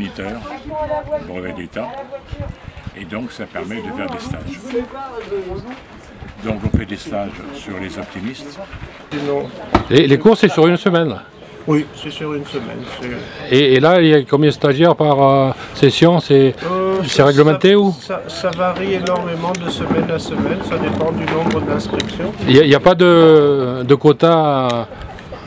moniteur, brevet d'État, et donc ça permet de faire des stages. Donc on fait des stages sur les optimistes. Les cours, c'est sur une semaine là. Oui, c'est sur une semaine. Et là, il y a combien de stagiaires par session? C'est réglementé ou ça varie énormément de semaine à semaine, ça dépend du nombre d'inscriptions. Il n'y a pas de quota?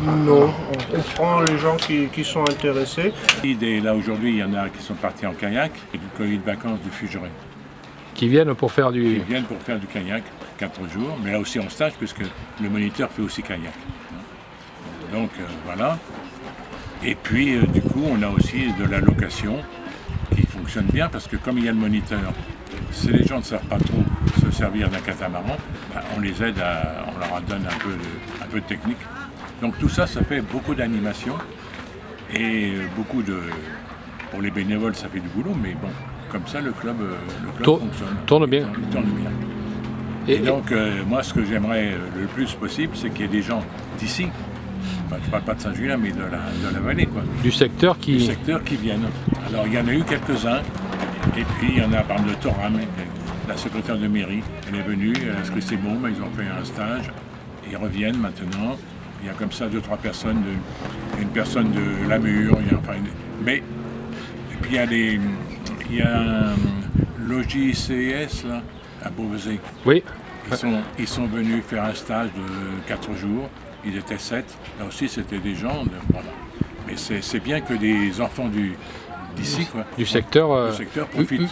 Non, on prend les gens qui sont intéressés. Et là aujourd'hui, il y en a qui sont partis en kayak et du collier de vacances du Fugeret. Qui viennent pour faire du... Ils viennent pour faire du kayak 4 jours, mais là aussi en stage puisque le moniteur fait aussi kayak. Donc voilà. Et puis du coup on a aussi de la location qui fonctionne bien parce que comme il y a le moniteur, si les gens ne savent pas trop se servir d'un catamaran, ben, on les aide, on leur donne un peu de technique. Donc tout ça, ça fait beaucoup d'animation et beaucoup de... Pour les bénévoles ça fait du boulot, mais bon, comme ça le club fonctionne. Tourne bien. Il tourne bien. Et donc moi ce que j'aimerais le plus possible, c'est qu'il y ait des gens d'ici. Enfin, je ne parle pas de Saint-Julien, mais de la vallée, quoi. Du secteur qui viennent. Alors, il y en a eu quelques-uns, et puis il y en a, par exemple, de Toram, la secrétaire de mairie, elle est venue, elle a inscrit ses mômes, ils ont fait un stage, et ils reviennent maintenant. Il y a comme ça 2-3 personnes, une personne de Lamure, mais, et puis il y a un l'OJCS, là, à Beauvais. Oui. Ils sont venus faire un stage de 4 jours. Ils étaient 7, là aussi c'était des gens, voilà. Mais c'est bien que des enfants d'ici, du secteur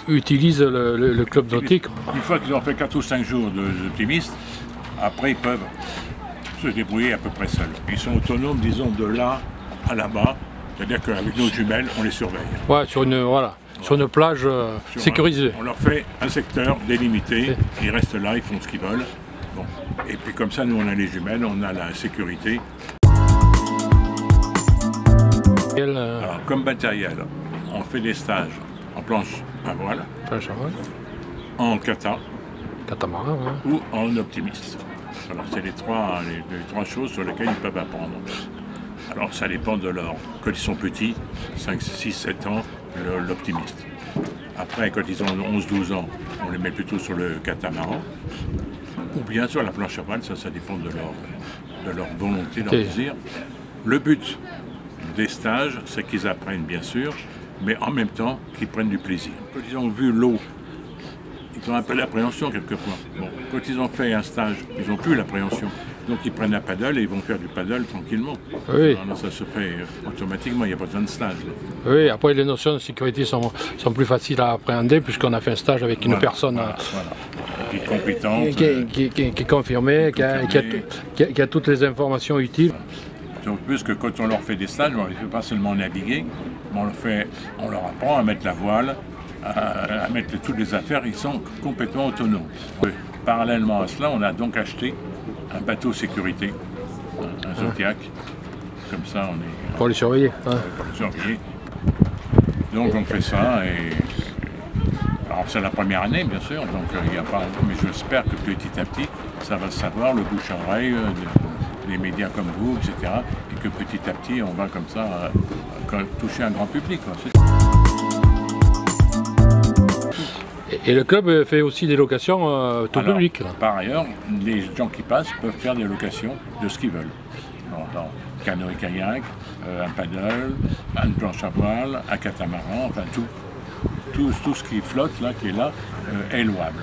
utilisent le club nautique. Une fois qu'ils ont fait 4 ou 5 jours d'optimistes, après ils peuvent se débrouiller à peu près seuls. Ils sont autonomes, disons, de là à là-bas, c'est-à-dire qu'avec nos jumelles, on les surveille. Ouais, sur une plage sécurisée. On leur fait un secteur délimité, ils restent là, ils font ce qu'ils veulent. Bon. Et puis comme ça, nous on a les jumelles, on a la sécurité. Alors, comme matériel, on fait des stages en planche à voile, en catamaran, ou en optimiste. Voilà, c'est les trois choses sur lesquelles ils peuvent apprendre. Alors ça dépend de leur... Quand ils sont petits, 5, 6, 7 ans, l'optimiste. Après, quand ils ont 11-12 ans, on les met plutôt sur le catamaran. Ou bien sur la planche à voile, ça dépend de leur volonté, de leur désir. Le but des stages, c'est qu'ils apprennent bien sûr, mais en même temps qu'ils prennent du plaisir. Quand ils ont vu l'eau, ils ont un peu l'appréhension quelquefois. Bon, quand ils ont fait un stage, ils n'ont plus l'appréhension. Donc ils prennent un paddle et ils vont faire du paddle tranquillement. Oui. Alors, ça se fait automatiquement, il n'y a pas besoin de stage. Là. Oui, après les notions de sécurité sont plus faciles à appréhender puisqu'on a fait un stage avec une personne qui est compétente, qui est confirmée, qui a toutes les informations utiles. Donc plus que quand on leur fait des stages, on ne les fait pas seulement naviguer, mais on leur apprend à mettre la voile, à mettre toutes les affaires, ils sont complètement autonomes. Oui. Parallèlement à cela, on a donc acheté un bateau sécurité, un Zodiac, comme ça on est... Pour les surveiller. Pour les surveiller. Donc on fait ça, et alors c'est la première année bien sûr, donc il n'y a pas... Mais j'espère que petit à petit, ça va se savoir, le bouche à oreille, les médias comme vous, etc. Et que petit à petit, on va comme ça toucher un grand public. Quoi. Et le club fait aussi des locations tout public. Là. Par ailleurs, les gens qui passent peuvent faire des locations de ce qu'ils veulent. Alors, canoë kayak, un paddle, une planche à voile, un catamaran, enfin tout ce qui flotte là, qui est là, est louable.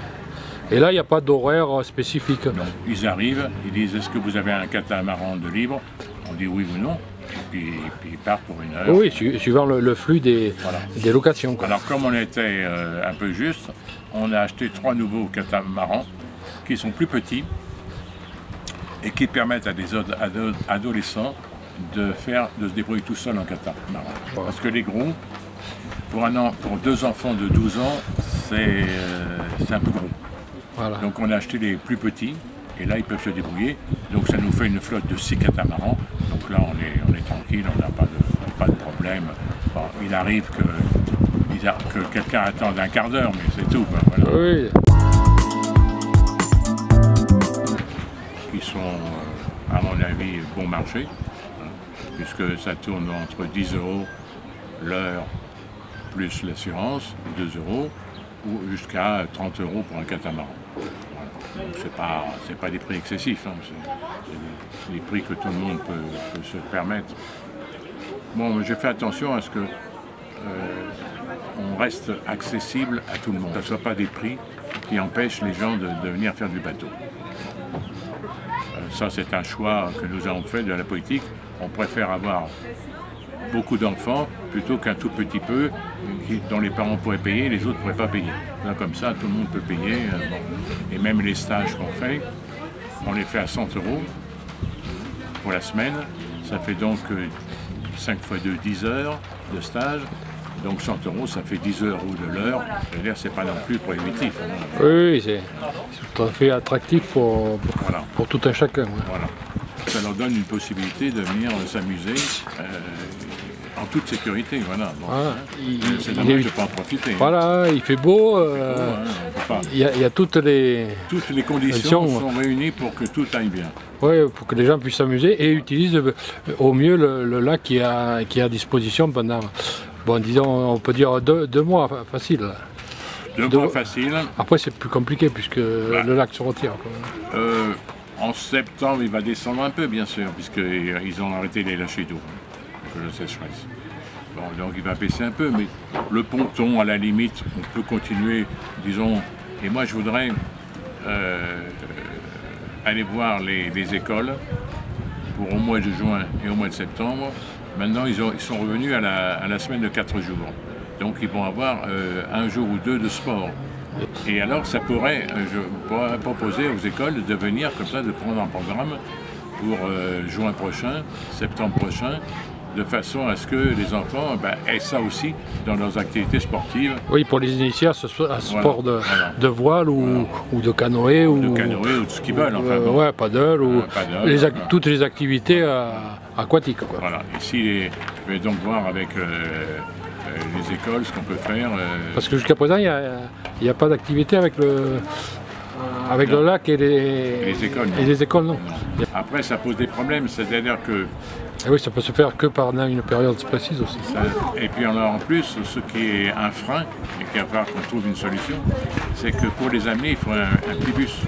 Et là, il n'y a pas d'horaire spécifique. Non, ils arrivent, ils disent est-ce que vous avez un catamaran de libre? On dit oui ou non. Et puis ils partent pour une heure. Oui, suivant le flux des locations. Quoi. Alors comme on était un peu juste, on a acheté 3 nouveaux catamarans qui sont plus petits et qui permettent à des adolescents de se débrouiller tout seuls en catamaran. Voilà. Parce que les gros, pour 2 enfants de 12 ans, c'est un peu gros. Voilà. Donc on a acheté les plus petits et là ils peuvent se débrouiller. Donc ça nous fait une flotte de 6 catamarans. Donc là on est tranquille, on n'a pas de problème. Bon, il arrive que quelqu'un attende un quart d'heure, mais c'est tout. Voilà. Oui. Qui sont, à mon avis, bon marché, hein, puisque ça tourne entre 10 € l'heure plus l'assurance, 2 euros, ou jusqu'à 30 euros pour un catamaran. Voilà. Donc c'est pas des prix excessifs, hein. C'est des prix que tout le monde peut se permettre. Bon, j'ai fait attention à ce que on reste accessible à tout le monde. Que ce ne soit pas des prix qui empêchent les gens de venir faire du bateau. Ça, c'est un choix que nous avons fait de la politique. On préfère avoir beaucoup d'enfants plutôt qu'un tout petit peu dont les parents pourraient payer et les autres ne pourraient pas payer. Là, comme ça, tout le monde peut payer. Bon. Et même les stages qu'on fait, on les fait à 100 euros pour la semaine. Ça fait donc 5 fois 2, 10 heures de stage. Donc 100 euros, ça fait 10 euros de l'heure. C'est-à-dire, c'est pas non plus prohibitif. Hein. Oui, c'est tout à fait attractif pour tout un chacun. Ouais. Voilà. Ça leur donne une possibilité de venir s'amuser en toute sécurité. Voilà. Bon, c'est dommage de ne pas en profiter. Voilà, il fait beau. Il y a toutes les conditions sont réunies pour que tout aille bien. Oui, pour que les gens puissent s'amuser et utilisent au mieux le lac qui est à disposition pendant, bon, disons, on peut dire 2 mois facile. 2 mois facile. Après, c'est plus compliqué puisque le lac se retire. En septembre, il va descendre un peu, bien sûr, puisqu'ils ont arrêté les lâchers d'eau, la sécheresse. Bon, donc il va baisser un peu, mais le ponton, à la limite, on peut continuer, disons. Et moi, je voudrais aller voir les écoles pour au mois de juin et au mois de septembre. Maintenant, ils sont revenus à la semaine de 4 jours. Donc, ils vont avoir 1 jour ou 2 de sport. Et alors, je pourrais proposer aux écoles de venir comme ça, de prendre un programme pour juin prochain, septembre prochain, de façon à ce que les enfants aient ça aussi dans leurs activités sportives. Oui, pour les initier à ce sport de voile ou de canoë. Ou de canoë ou de ski ball. Enfin, bon. Ouais, paddle ou toutes les activités aquatiques. Quoi. Voilà. Ici, je vais donc voir avec les écoles ce qu'on peut faire. Parce que jusqu'à présent, il n'y a pas d'activité avec le lac et les écoles. Non. Et les écoles, non. Après, ça pose des problèmes, c'est-à-dire que. Et oui, ça peut se faire que pendant une période précise aussi. Et puis en plus, ce qui est un frein, et qu'il va falloir qu'on trouve une solution, c'est que pour les amener, il faut un petit bus.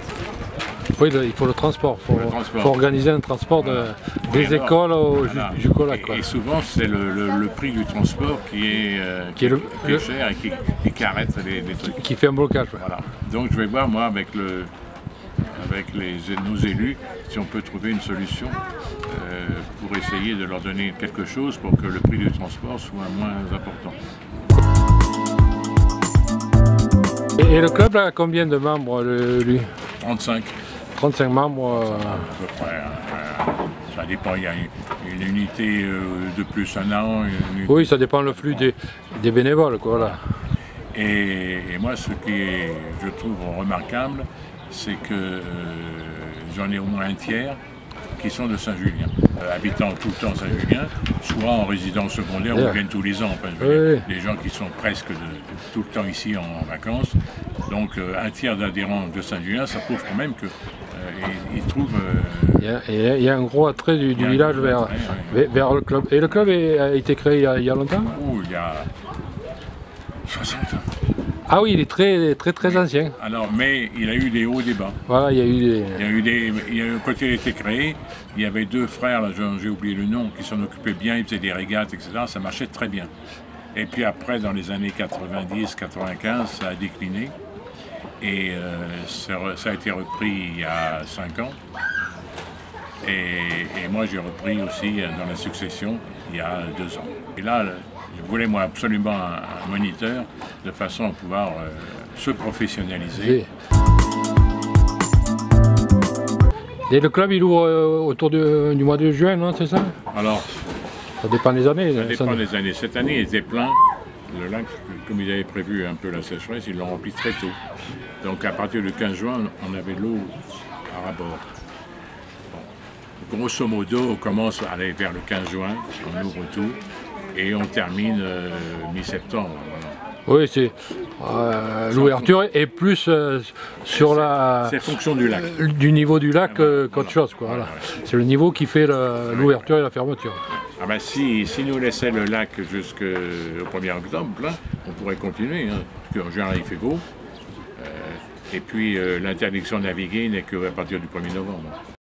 Oui, il faut le transport. Il faut organiser un transport des écoles jusqu'au lac. Et souvent, c'est le prix du transport qui est cher et qui arrête les trucs. Qui fait un blocage. Ouais. Voilà. Donc je vais voir, moi, avec nos élus, si on peut trouver une solution pour essayer de leur donner quelque chose pour que le prix du transport soit moins important. Et le club a combien de membres, lui? 35. 35 membres. À peu près. Ça dépend, il y a une unité de plus un an. Oui, ça dépend le flux des bénévoles. Quoi, voilà. Et moi, ce qui je trouve remarquable, c'est que j'en ai au moins un tiers qui sont de Saint-Julien, habitant tout le temps Saint-Julien, soit en résidence secondaire ou viennent tous les ans. Enfin, les gens qui sont presque tout le temps ici en vacances. Donc un tiers d'adhérents de Saint-Julien, ça prouve quand même qu'ils trouvent... Il y a un gros attrait du village vers le club. Et le club a été créé il y a longtemps? Il y a 60 ans. Ah oui, il est très ancien. Alors, mais il a eu des hauts et des bas. Voilà, il y a eu quand il a été créé, il y avait 2 frères, là, j'ai oublié le nom, qui s'en occupaient bien, ils faisaient des régates, etc. Ça marchait très bien. Et puis après, dans les années 90-95, ça a décliné. Et ça a été repris il y a 5 ans. Et moi, j'ai repris aussi dans la succession il y a 2 ans. Et là, je voulais moi absolument un moniteur de façon à pouvoir se professionnaliser. Et le club il ouvre autour du mois de juin, non, c'est ça? Alors, ça dépend des années. Ça dépend des années. Cette année, il était plein. Le lac, comme ils avaient prévu un peu la sécheresse, ils l'ont rempli très tôt. Donc à partir du 15 juin, on avait de l'eau à rabord. Bon. Grosso modo, on commence à aller vers le 15 juin, on ouvre tout. Et on termine mi-septembre. Voilà. Oui, c'est l'ouverture est plus sur la. C'est fonction du lac. Du niveau du lac qu'autre chose. Quoi, voilà. C'est le niveau qui fait l'ouverture et la fermeture. Ah ben si nous laissait le lac jusqu'au 1er octobre, pourrait continuer, hein, parce qu'en général, il fait beau. Et puis, l'interdiction de naviguer n'est qu'à partir du 1er novembre.